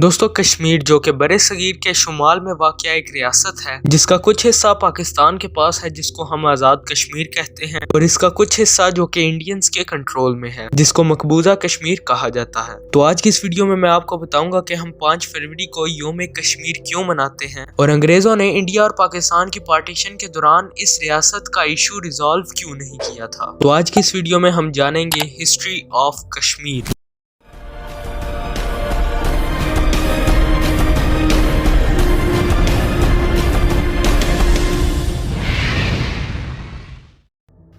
दोस्तों कश्मीर जो कि बरे सगीर के शुमाल में वाक़या एक रियासत है जिसका कुछ हिस्सा पाकिस्तान के पास है जिसको हम आज़ाद कश्मीर कहते हैं और इसका कुछ हिस्सा जो कि इंडियंस के कंट्रोल में है जिसको मकबूजा कश्मीर कहा जाता है। तो आज की इस वीडियो में मैं आपको बताऊंगा कि हम 5 फरवरी को योम कश्मीर क्यों मनाते हैं और अंग्रेजों ने इंडिया और पाकिस्तान की पार्टीशन के दौरान इस रियासत का इशू रिजॉल्व क्यों नहीं किया था। तो आज की इस वीडियो में हम जानेंगे हिस्ट्री ऑफ कश्मीर।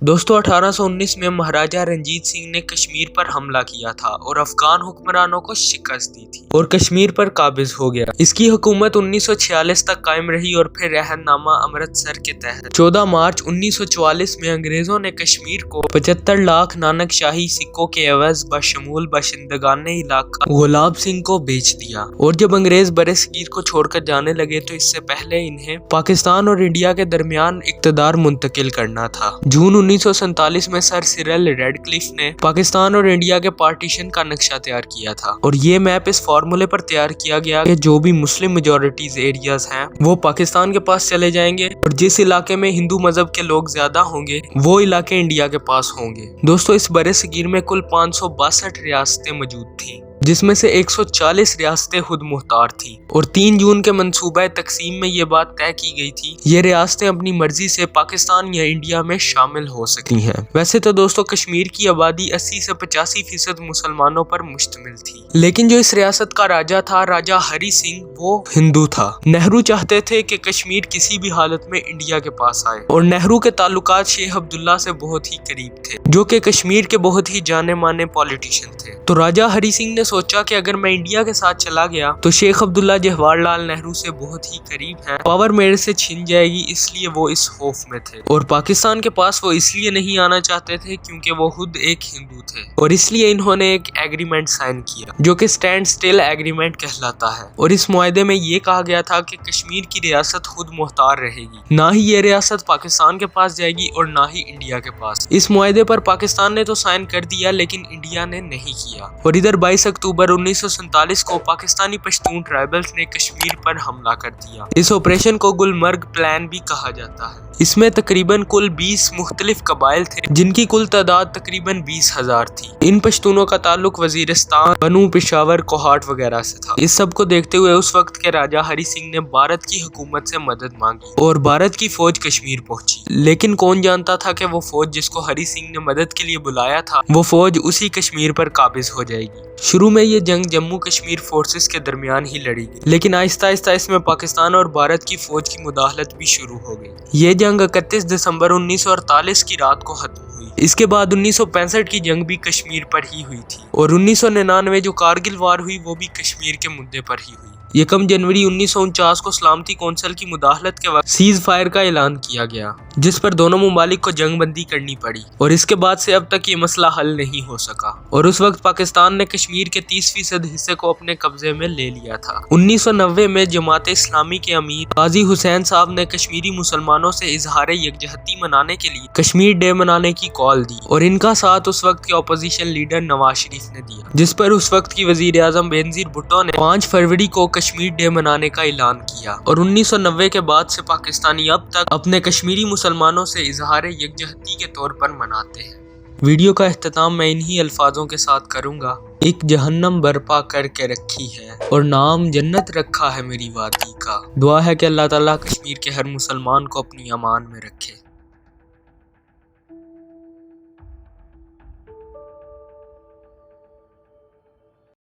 दोस्तों 1819 में महाराजा रंजीत सिंह ने कश्मीर पर हमला किया था और अफगान हुक्मरानों को शिकस्त दी थी और कश्मीर पर काबिज हो गया। इसकी हुकूमत 1946 तक कायम रही और फिर रहननामा अमृतसर के तहत 14 मार्च 1944 में अंग्रेजों ने कश्मीर को 75 लाख नानक शाही सिक्कों के एवज बशमूल बाशिंदगान इलाका गुलाब सिंह को बेच दिया। और जब अंग्रेज बरसगीर को छोड़कर जाने लगे तो इससे पहले इन्हें पाकिस्तान और इंडिया के दरमियान इक्तदार मुंतकिल करना था। जून 1947 में सर सिरिल रेडक्लिफ ने पाकिस्तान और इंडिया के पार्टीशन का नक्शा तैयार किया था और ये मैप इस फॉर्मूले पर तैयार किया गया कि जो भी मुस्लिम मेजॉरिटीज एरियाज हैं वो पाकिस्तान के पास चले जाएंगे और जिस इलाके में हिंदू मजहब के लोग ज्यादा होंगे वो इलाके इंडिया के पास होंगे। दोस्तों इस बरे सगीर में कुल 562 रियासतें मौजूद थी जिसमें से 140 रियासतें खुद मुख्तार थी और 3 जून के मंसूबा तकसीम में ये बात तय की गई थी ये रियासतें अपनी मर्जी से पाकिस्तान या इंडिया में शामिल हो सकती हैं। वैसे तो दोस्तों कश्मीर की आबादी 80 से 85% मुसलमानों पर मुश्तमिल थी, लेकिन जो इस रियासत का राजा था राजा हरी सिंह वो हिंदू था। नेहरू चाहते थे कि कश्मीर किसी भी हालत में इंडिया के पास आए और नेहरू के ताल्लुकात शेख अब्दुल्ला से बहुत ही करीब थे जो कि कश्मीर के बहुत ही जाने माने पॉलिटिशियन थे। तो राजा हरी सिंह ने सोचा कि अगर मैं इंडिया के साथ चला गया तो शेख अब्दुल्ला जवाहरलाल नेहरू से बहुत ही करीब हैं, पावर मेरे से छिन जाएगी, इसलिए वो इस खौफ में थे। और पाकिस्तान के पास वो इसलिए नहीं आना चाहते थे क्योंकि वो खुद एक हिंदू थे और इसलिए इन्होंने एक एग्रीमेंट साइन किया जो कि स्टैंड स्टिल एग्रीमेंट कहलाता है। और इस मुआहदे में ये कहा गया था कि कश्मीर की रियासत खुद मुख्तार रहेगी, ना ही ये रियासत पाकिस्तान के पास जाएगी और ना ही इंडिया के पास। इस मुआहदे पर पाकिस्तान ने तो साइन कर दिया लेकिन इंडिया ने नहीं किया। और इधर 22 अक्टूबर 1947 को पाकिस्तानी पश्तून ट्राइबल्स ने कश्मीर पर हमला कर दिया। इस ऑपरेशन को गुलमर्ग प्लान भी कहा जाता है। इसमें तकरीबन कुल 20 मुख्तलिफ कबाइल थे जिनकी कुल तादाद तकरीबन 20,000 थी। इन पश्तूनों का ताल्लुक वजीरिस्तान, बनू, पेशावर, कोहाट वगैरह से था। इस सब को देखते हुए उस वक्त के राजा हरी सिंह ने भारत की हुकूमत से मदद मांगी और भारत की फौज कश्मीर पहुंची। लेकिन कौन जानता था कि वो फौज जिसको हरी सिंह ने मदद के लिए बुलाया था वो फौज उसी कश्मीर पर काबिज हो जाएगी। शुरू में ये जंग जम्मू कश्मीर फोर्सेस के दरमियान ही लड़ी गई लेकिन आहिस्ता आहिस्ता इसमें पाकिस्तान और भारत की फौज की मुदाखलत भी शुरू हो गई। ये जंग 31 दिसंबर 1948 की रात को खत्म हुई। इसके बाद 1965 की जंग भी कश्मीर पर ही हुई थी और 1999 जो कारगिल वार हुई वो भी कश्मीर के मुद्दे पर ही हुई। 1 जनवरी 1949 को सलामती कौंसिल की मुदाखलत के वक्त सीज फायर का ऐलान किया गया जिस पर दोनों मुमालिक को जंग बंदी करनी पड़ी और इसके बाद से अब तक ये मसला हल नहीं हो सका। और उस वक्त पाकिस्तान ने कश्मीर के 30% हिस्से को अपने कब्जे में ले लिया था। 1990 में जमात इस्लामी के अमीर गाजी हुसैन साहब ने कश्मीरी मुसलमानों से इजहार यकजहती मनाने के लिए कश्मीर डे मनाने की कॉल दी और इनका साथ उस वक्त के अपोजिशन लीडर नवाज शरीफ ने दिया जिस पर उस वक्त की वजीर आजम बेनजीर भुट्टो ने 5 फरवरी को कश्मीर डे मनाने का ऐलान किया। और 1990 के बाद से पाकिस्तानी अब तक अपने कश्मीरी मुसलमानों से इजहार यकजहती के तौर पर मनाते हैं। वीडियो का इख्तिताम मैं इन्हीं अल्फाजों के साथ करूंगा, एक जहन्नम बर्पा करके रखी है और नाम जन्नत रखा है मेरी वादी का। दुआ है कि अल्लाह ताला कश्मीर के हर मुसलमान को अपनी अमान में रखे।